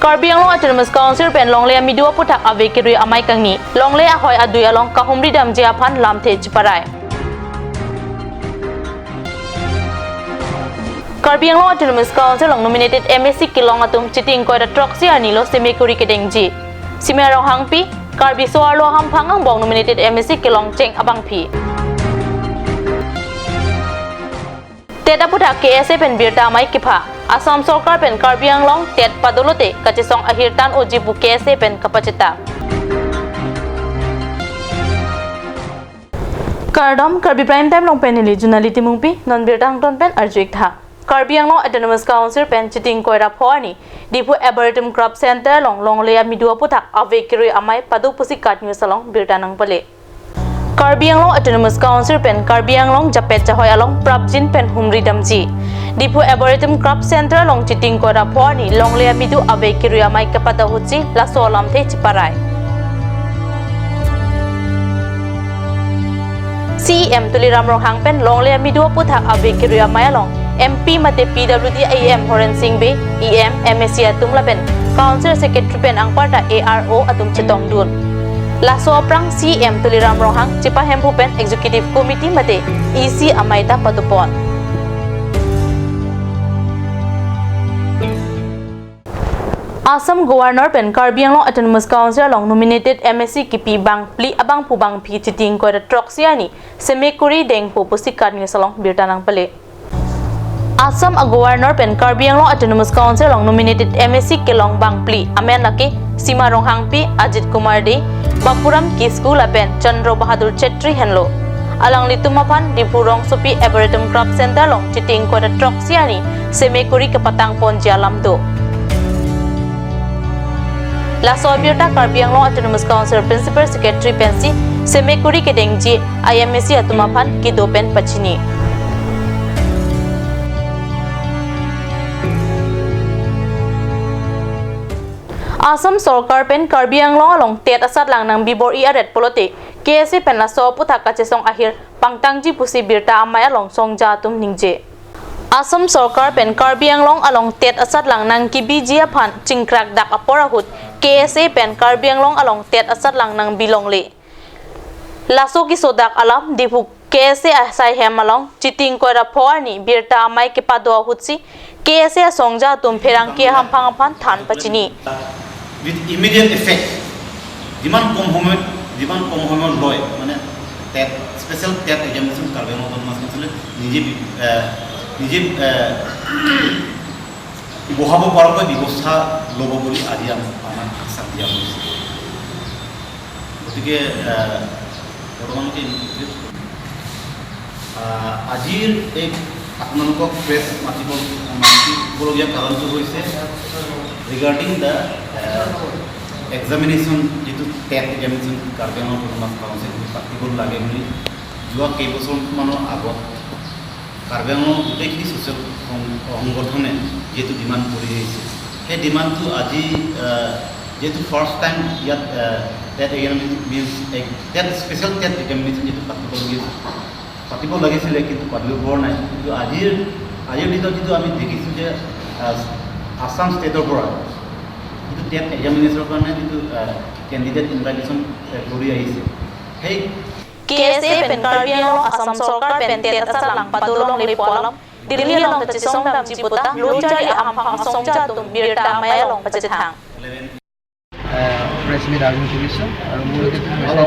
Karbi Anglong Autonomous Council pen longle midua putak avekiri amai kangni longle ahoy adui along kahumri dam jiapan lamte jiparai. Karbi Anglong Autonomous Council long nominated MSC Kilong atum chiting koida troxy anilo semekuri kedengji. Simerong hangpi Karbi soarlo hampangang bong nominated MSC Kilong cheng abang pi. Teta putak KSA pen birta amai kipa. Assam Sarkar pen Karbi Anglong tet padolote kachisong ahirtan uji bu KSA pen kapacita. Kardom Karbi Prime Time long pen ili junaliti mungpi non birtang ton pen arjuik tha. Karbi Anglong Autonomous Council pen chiting koira phoni dipu Arboretum Crop Center long longlea midua putak avekiri amai padu pusi kat news along birtanang pale. Karbi Anglong Autonomous Council pen Karbi Anglong japet jahoy along prabjin pen humri damji. Dipu Arboretum Crop Center long chiting koira phoni longlea midu avekiri amai kapada huchi la solam the chiparai. CEM tuliram rohang pen longlea midua putak avekiri amai along MP mate PWD IM Horen Singh Be EM MSC atum laben Council Secretary pen angparta ARO atum chitong dun la soprang CM tuliram rohang chipa hempu pen Executive Committee mate EC amaita patupon Assam Governor pen Karbi Anglong Autonomous Council long nominated MSC kipi bang pli abang pubang pi chiting ko troxiani semekuri deng pupusikat ni salong birtanang pale Assam a Governor pen Karbi Anglong Autonomous Council long nominated MSC Kilong Bangpli amen laki Sima Ronghangpi Ajit Kumar De Bapuram Kisku lapen Chandra Bahadur Chetri henlo alang litumapan di Purong Supi Arboretum Crop Center long chiting ko troxiani semekuri kepatang pon jalam do La Sobirta Karbi Anglong Autonomous Council Principal Secretary Pensi semekuri kedengji IMSC atumapan kidopen pachini Assam Sarkar pen Karbi Anglong along tet asat lang nang bibor iaret polote KSA pen la so putak kachesong ahir pangtangji pusi birta amay along songja tum ningje Assam Sarkar pen Karbi Anglong along tet asat lang nang kibijia phan chingkrak dak aporahut KSA pen Karbi Anglong along tet asat lang nang bilongle laso ki sodak alam dipu KSA asai hem along chiting koira phorni birta amay ke padwa hutsi KSA songja tum pherang ke hampang phan than pachini with immediate effect demand kom homo loy mane tet special tet examination karbe no mas masle nije bohabo parko ব্যবস্থা লব বলি আজি আমার আশা দিয়া হইছে গতিকে বর্তমানকে আজিৰ এই আপোনালোকক প্ৰেছ মাতিবলগীয়া কাৰণটো হৈছে regarding the examination jitu tet examination Karbi Anglong Autonomous Council পাতিবল লাগে বুলি যোৱা কেইবছৰ মানৰ আগত Karbi Anglong গোটেইখিনি সোশ্যাল সংগঠনে যেহেতু ডিমাণ্ড কৰি আহিছে সেই ডিমাণ্ডটো আজি যেহেতু ফাৰ্ষ্ট টাইম ইয়াত tet tet special tet examination যেটো পাতিব লাগিছিলে কিন্তু পাতিব পৰা নাই কিন্তু আজিৰ দিনত যেটো আমি দেখিছো যে Assam State পৰা কিন্তু tet examination কাৰণে যেটো ক্যান্ডিডেট ইনভাইটেশন কৰি আহিছে সেই KSA pen Karbi Anglong Assam Sarkar pen tet asat lang padulong lipolam Dili long tachisong dam jiputa luchari ahampang songja tum birta amay long pachithang press meet আয়োজন কৰিছোঁ আৰু মোৰ হৈছে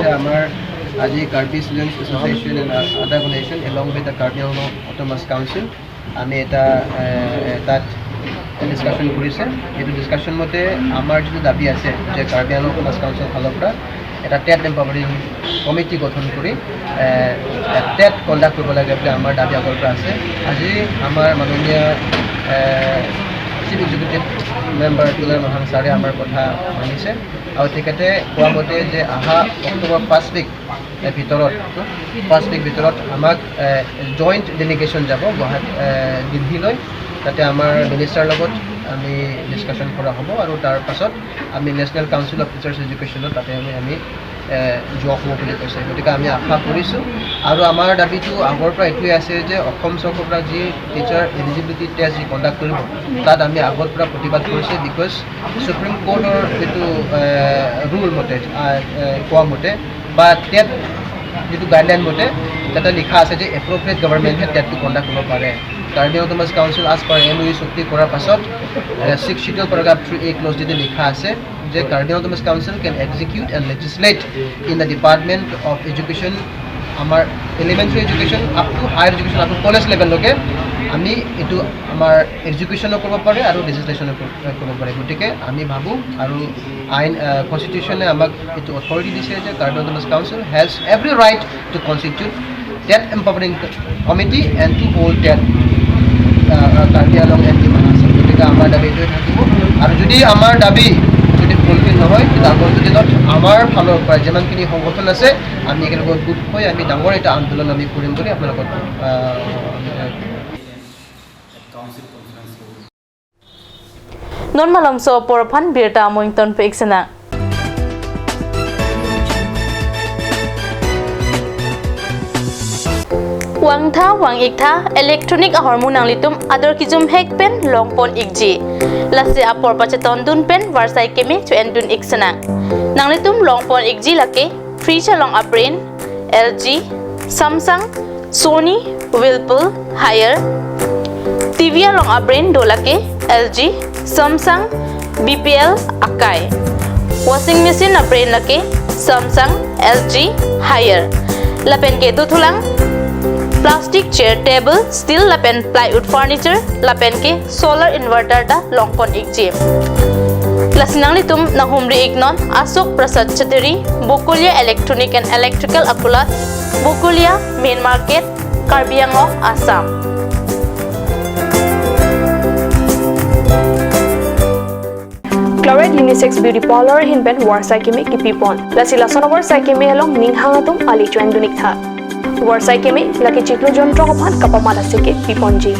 যে আমাৰ আজি Karbi students association and other organisation along with the Karbi Anglong autonomous council আমি তাত ডিছকাশ্যন কৰিছে এইটো ডিছকাশ্যন মতে আমাৰ যিটো দাবী আছে যে কাৰ্বি আংলং অট'নমাছ কাউন্সিলৰ ফালৰ পৰা এটা টেট এম্পাৱাৰিং কমিটি গঠন কৰি টেট কণ্ডাক্ট কৰিব লাগে বুলি আমাৰ দাবী আগৰ পৰা আছে আজি আমাৰ মাননীয় চিফ এক্সিকিউটিভ মেম্বাৰ তুলাৰ মহাং ছাৰে আমাৰ কথা মানিছে আৰু তেখেতে কোৱা মতে যে অহা অক্টোবৰ ফাৰ্ষ্ট উইক ভিতৰত আমাক জইণ্ট ডেলিগেশ্যন যাব দিল্লীলৈ তাতে আমাৰ মিনিষ্টাৰৰ লগত আমি ডিছকাশ্যন কৰা হ'ব আৰু তাৰ পাছত আমি নেশ্যনেল কাউন্সিল অফ টিচাৰ্ছ এডুকেশ্যনত তাতে আমি যোৱা হ'ব বুলি কৈছে। গতিকে আমি আশা কৰিছোঁ আৰু আমাৰ দাবীটো আগৰ পৰা এইটোৱে আছে যে অসম চৰকাৰৰ পৰা যি টিচাৰ এলিজিবিলিটি টেষ্ট যি কণ্ডাক্ট কৰিব তাত আমি আগৰ পৰা প্ৰতিবাদ কৰিছোঁ। বিকজ সুপ্ৰিম কোৰ্টৰ যিটো ৰুল মতে কোৱা মতে বা টেট যিটো গাইডলাইন মতে তাতে লিখা আছে যে এপ্ৰপ্ৰিয়েট গভৰ্ণমেণ্টে টেটটো কণ্ডাক্ট কৰিব পাৰে। কাৰ্বি অট'নমাছ কাউন্সিল আজ পাৰ MOU চুক্তি কৰাৰ পাছত 6 শিডিউল পেৰাগ্ৰাফ 3A ক্লজ যিটো লিখা আছে যে Karbi autonomous council can execute and legislate in the department of education আমাৰ elementary education up to higher education up to college লেভেললৈকে আমি এইটো আমাৰ এডুকেশ্যনো কৰিব পাৰে আৰু লেজিছলেশ্যনো কৰিব পাৰে। গতিকে আমি ভাবোঁ আৰু আইন কনষ্টিটিউশ্যনে আমাক এইটো অথৰিটি দিছে যে Karbi autonomous council has every right to constitute TET empowering committee and to hold TET Karbi Anglong and demand আছে। গতিকে আমাৰ দাবী এইটোৱে থাকিব আৰু যদি আমাৰ দাবী যদি ফুলফিল নহয় তেতিয়া আগন্তুক দিনত আমাৰ ফালৰ পৰা যিমানখিনি সংগঠন আছে আমি একেলগে গোট হৈ আমি ডাঙৰ এটা আন্দোলন আমি কৰিম বুলি আপোনালোকক কাউন্সিল কনফাৰেন্স হ'ব। Normal so porphan birta moington peksena. Wang tha wang ik tha electronic ahormu nanglitum ador kijum hek pen longpon ikji. Lasi apor pacheton dun pen warsai kemi to endun iksena. Nanglitum longpon ikji lake free chalong aprin LG, Samsung, Sony, Whirlpool, Haier. TV along aprin dolake LG, Samsung, BPL, Akai. Washing machine aprin lake Samsung, LG, Haier. Lapen ke tuthulang plastic chair table steel lapen plywood furniture lapen ke solar inverter da longpon ikji. Lasinang litum na humri ignon Asok Prasad Chateri Bukulia Electronic and Electrical Akulat Bukulia Main Market Karbi Anglong Assam. Chloride Unisex Beauty Parlor hinben Warsai Kemi Kipipon. Lasila sonobor sai kemi along ninghangatum ali chuen dunik tha. Warsai kemi laki chiklu jontro kophan kapamala seke piponji.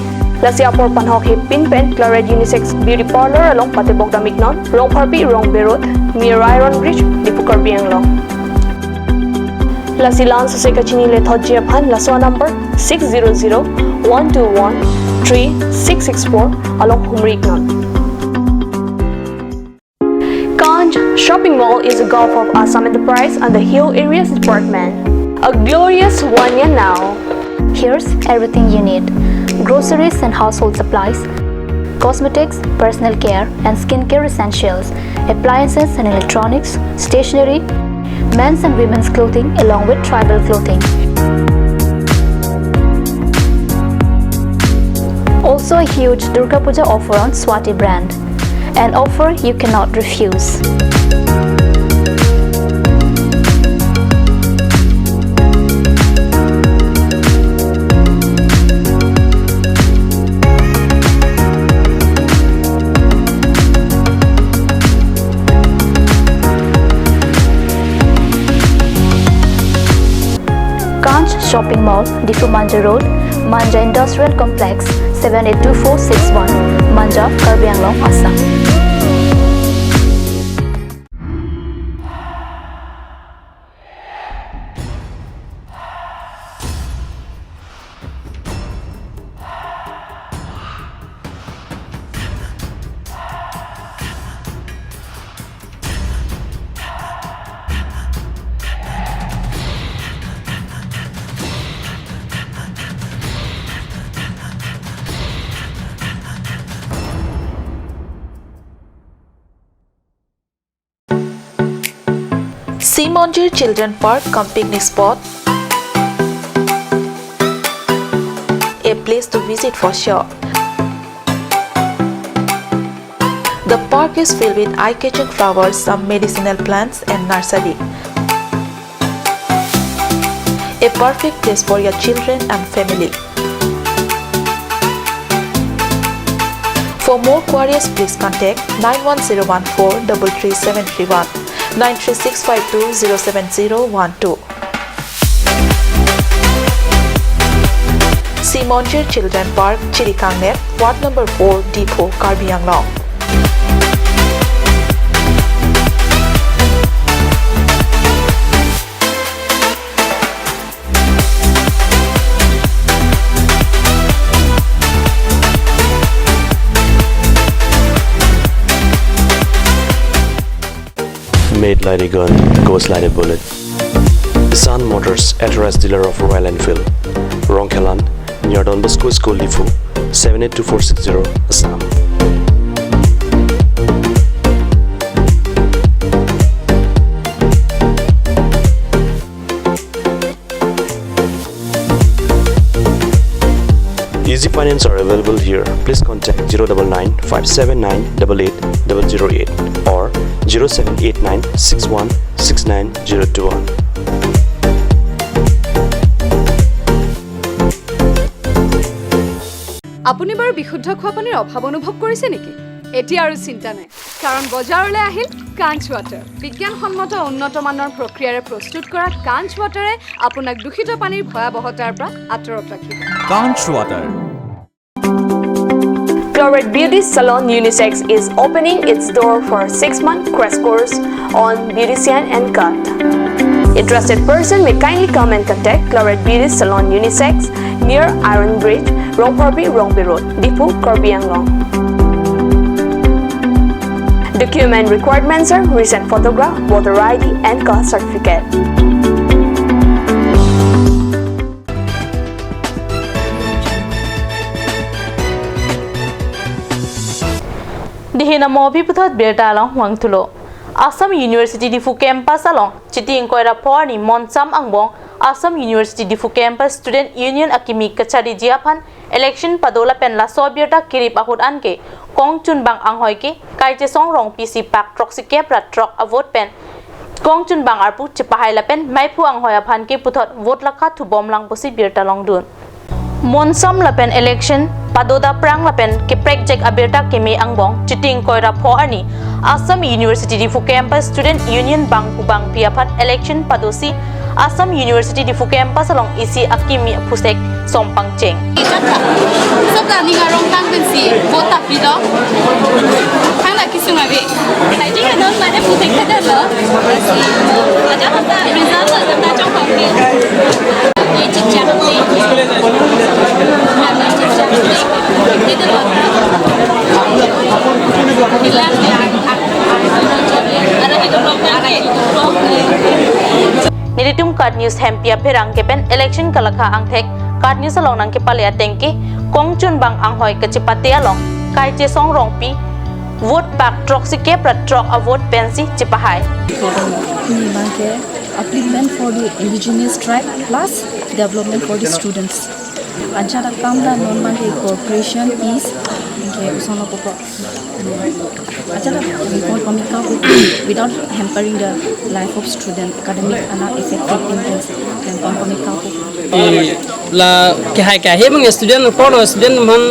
Lasi apor panhok hip pin pen Chloride Unisex Beauty Parlor along Patebok Damiknon, Rong Karbi Rong Berot, near Iron Bridge, Dipu Karbi Anglong. Lasi lan soseka chini le thojji aphan laswa number 600-121-3664 along Humriknon. Kanj Shopping Mall is a Gulf of Assam Enterprise and the Hill Areas Department. A glorious one year now. Here's everything you need: groceries and household supplies, cosmetics, personal care and skincare essentials, appliances and electronics, stationery, men's and women's clothing along with tribal clothing. Also a huge Durga Puja offer on Swati brand. An offer you cannot refuse. Kanj Shopping Mall, Difu Manja Road, Manja Industrial Complex, 782461, Manja, Karbi Anglong, Assam. Simonjir Children Park cum picnic spot. A place to visit for sure. The park is filled with eye-catching flowers, some medicinal plants and nursery. A perfect place for your children and family. For more queries, please contact 91014 33731. 93652-07012. Simonjir Children Park, Chirikangnet, Ward number 4, Depot, Karbi Anglong. Made like a gun, goes like a bullet. Sun Motors, authorized dealer of Royal Enfield, Rongkhelan, near Don Bosco School Lifu, 782460, Assam. Easy finance are available here. Please contact 099 579 88008 or 0789 61 69021. আপুনি বাৰু বিশুদ্ধ খোৱা পানীৰ অভাৱ অনুভৱ কৰিছে নেকি? এতিয়া আৰু চিন্তা নাই, কাৰণ বজাৰলৈ আহিল কাঞ্চ ৱাটাৰ। বিজ্ঞানসন্মত উন্নত মানৰ প্ৰক্ৰিয়াৰে প্ৰস্তুত কৰা কাঞ্চ ৱাটাৰে আপোনাক দূষিত পানীৰ ভয়াৱহতাৰ পৰা আঁতৰত ৰাখিব। কাঞ্চ water. Chloride Beauty Salon Unisex is opening its door for 6-month crash course on beautician and cut. Interested person may kindly come and contact Chloride Beauty Salon Unisex near Iron Bridge, Rongkarbi Road, Dipu, Karbi Anglong. Document requirements are recent photograph, voter ID and caste certificate. Dihina mobi putat berta along huang tulo. Assam University di Fu campus along chiti inkoira porni monsam angbong Assam University di Fu campus Student Union Akimi kachari jiapan election padola pen la sobierta kirip ahud anke kong chun bang anghoy ke kaije song rong PC pak troxi ke prat trok a vote pen kong chun bang arpu chipahai la pen maipu anghoy aphan ke puthot vote lakha thu bom lang posi berta long dun monsam la pen election padoda prang la pen ke project aberta kemi angbong chiting koira pho ani Assam University di Fu campus Student Union bang kubang piapat election padosi Assam University di Fu campus along isi akimi pusek sompang cheng Sobla ni ngarong tang pensi vota pido hang la kisunga be hai ji ka non ma de pusek kada lo si aja hata result la na chong khong ni ye chi cha ni ma chi cha ni de lo hilang ya ada hidup lo ada hidup lo Niritum Card News Hempia Perang kepen election kalakha angthek Card News along nang kepalya tengki kongchun bang anghoy kachipati along kai che song rong pi vote pak troxi ke prat trok a vote pensi chipahai Banke upliftment for the indigenous tribe plus development for the students. Anjara kamda non banke cooperation peace ke usono popo. Anjara economic without hampering the life of student academic and effective intense and economic la ke hai ka he mang student ko lo student man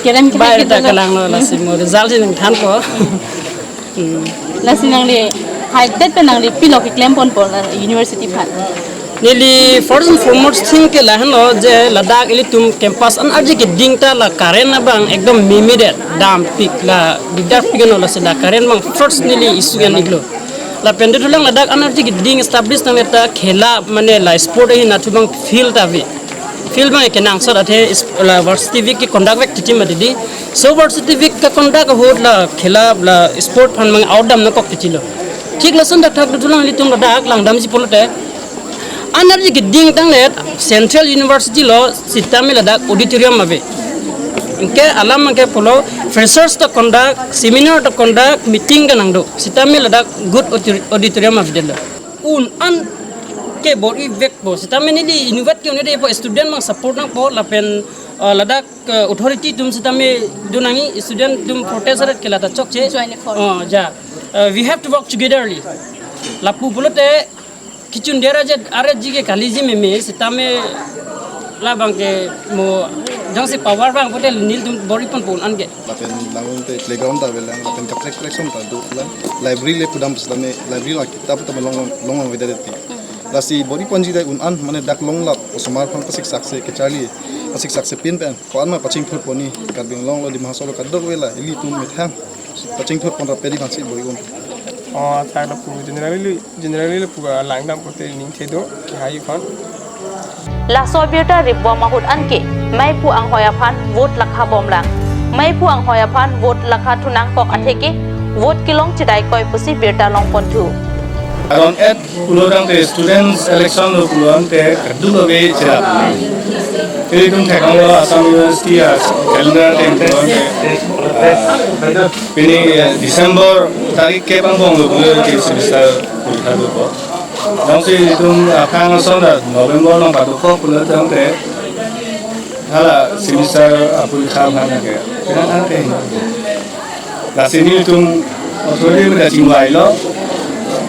kiran ke ba ta kalang lo la sim result jing than ko la sinang le hai tet pe nang le pilo ke claim pon por university phat Nili first and foremost thing ke la han lo je Ladakh ili tum campus an arji ke dingta la karen na bang ekdom immediate dam pik la didar pigano la se la karen bang first nili issue gan iglo la pende thulang Ladakh an arji ke ding establish na meta khela mane la sport hi na thubang field ave field bang ke nang so athe la varsity week ke conduct vek team madi so varsity week ka conduct hot la khela la sport phan mang outdam na kok tichilo thik la son dak thak thulang li tum Ladakh lang dam ji polote Anarji giding tang let Central University lo Sitami Ladakh auditorium ave. Inke alam ke polo freshers to conduct seminar to conduct meeting ka nangdo. Sitami Ladakh good auditorium ave delo. An ke body vek bo Sitami ni university ni de student mang support nang po lapen Ladakh authority tum Sitami dunangi student tum protester ke lata chok che. Ja. We have to work togetherly. Lapu bolote Kichun dera je are jige kaliji me sitame la bangke mo jangse power bang hotel nil dum bori pon pon ange lapen langun te playground ta bela lapen kapre collection ta do library le pudam same library la kitab ta long vedati la si bori pon ji da un an mane dak long la osmar pon pasik sakse ke charlie pasik sakse pin pen ko an ma paching thur poni karbing long lo di mahasolo kador wela eli tum mithang paching thur pon ra pedi khansi bori gon tagla pu generally pu langdam pote ning thedo hai kon La sobieta ribwa mahut anke mai pu ang hoya phan vote lakha bomlang mai pu ang hoya phan vote lakha thunang kok atheke vote kilong chidai koi pusi birta long pontu Around 8 puluhan te students election lo puluhan te kadu lo be cerap. Jadi tum thekang lo Assam University calendar te puluhan te. Ini December tarik ke pangbong lo puluhan ke semester puluhan lo po. Nangsi tum kang asam dah November long padu po puluhan te. Hala semester puluhan kan ke. Kenapa te? Kasini tum authority dah cingwai lo.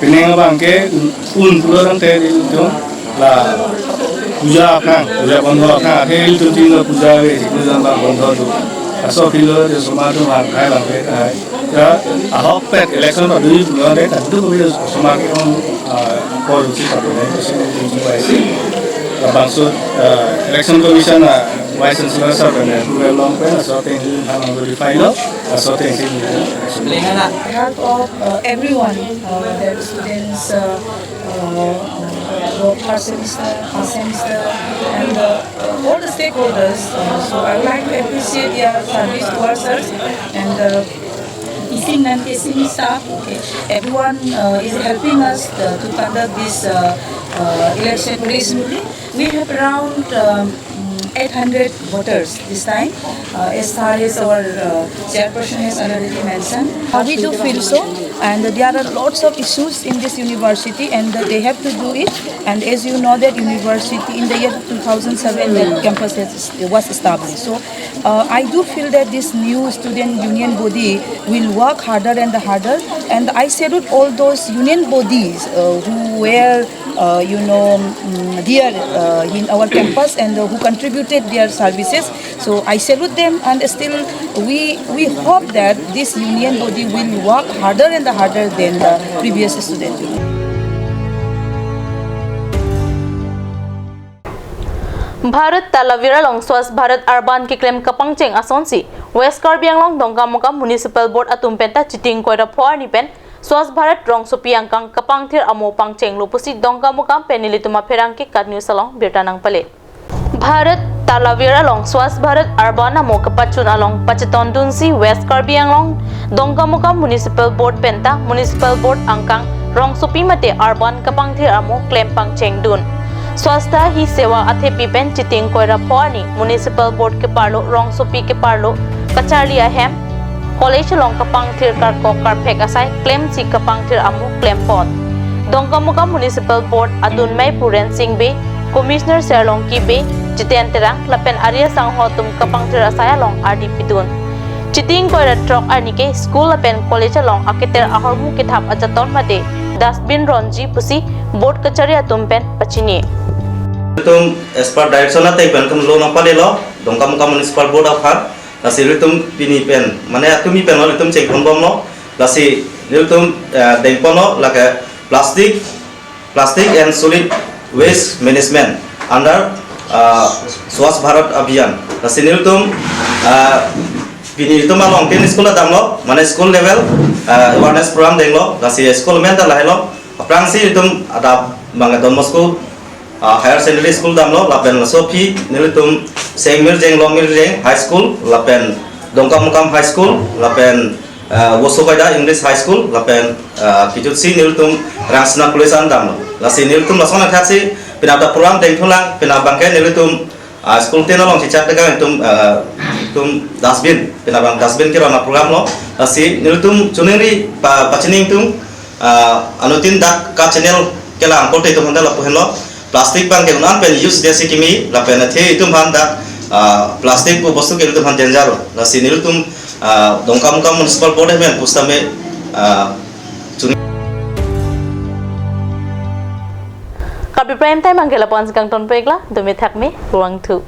Pineng abang ke puluhan te itu lah puja bangga kan hel tu tinggal puja ke itu bang bangga tu asal kilo je semua tu bang kai bang ke kai ya ahok pet election pada dulu puluhan te tentu kita semua kita korupsi pada ni sini baisi bang so election commission license lah sampai ni dua long pen asal tinggi hang verify lo asal tinggi behalf of everyone, the students, first semester, first semester, and all the stakeholders. So I would like to appreciate their service towards us and teaching and teaching staff. Okay. Everyone is helping us to conduct this election very smoothly. We have around 800 voters this time, as far as our chairperson has already mentioned. We do feel so, and there are lots of issues in this university, and they have to do it. And as you know, that university in the year 2007, the campus was established. So I do feel that this new student union body will work harder and harder. And I salute all those union bodies who were, there in our campus and who contributed their services. So I salute them, and still we hope that this union body will work harder and harder than the previous student union. Bharat Talavira long Swast Bharat Urban ki claim kapang cheng asonsi West Karbi Anglong dongka muka Municipal Board atum penta chiting koida phor ni pen Swast Bharat rong sopi angkang kapang thir amo pang cheng lupusi dongka muka penilituma pherang ki kadnew salong birtanang pale Bharat Talavira long Swast Bharat Urban amo kapachun along pachiton dunsi West Karbi Anglong dongka muka Municipal Board penta Municipal Board angkang rong sopi mate urban kapang thir amo claim pang cheng dun Swasta hi sewa athepi pen chiting koira phorni Municipal Board ke parlo rong sopi ke parlo kacharlia hem college long kapang thir kar ko kar phek asai claim si kapang thir amu claim pot dongkamuka Municipal Board adun mai puren sing be Commissioner Serlong ki be jiten terang lapen aria sang hotum kapang thir asai long RDP dun chiting koira truck ani ke school lapen college long akiter ahormu ke thap ajaton mate dustbin ronji pusi board kacharia tumpen pachini tum as per direction na tai pen tum lo na pale lo dongka muka Municipal Board of Health lasi tum pini pen mane atumi pen lo tum cheng kon bom lo lasi tum dengpon lo laka plastic and solid waste management under Swast Bharat Abhiyan lasi tum pini tum along tin school dam lo mane school level awareness program deng lo lasi school men ta lai lo prangsi tum ada mangadon Moscow higher secondary school dam lo lapen sopi nilitum sengmir jeng longmir jeng high school lapen dongkam mukam high school lapen wosokaida English high school lapen kijutsi nilitum rangsna kulisan dam lo lasi nilitum lasona taksi pinada program deng thulang pinabangke nilitum school teno long cicak degang tum dustbin pinabang dustbin kirana program lo lasi nilitum chuneri pachining tum anutin dak ka channel kelang pote tum handala pohelo plastic bang ke unan pen use desi kimi la pen the itum handa plastic ko bostu ke itum han danger la sinil tum dongka muka Municipal Board men pustame Karbi prime time angela pons kang ton pekla dumi thakme ruang thu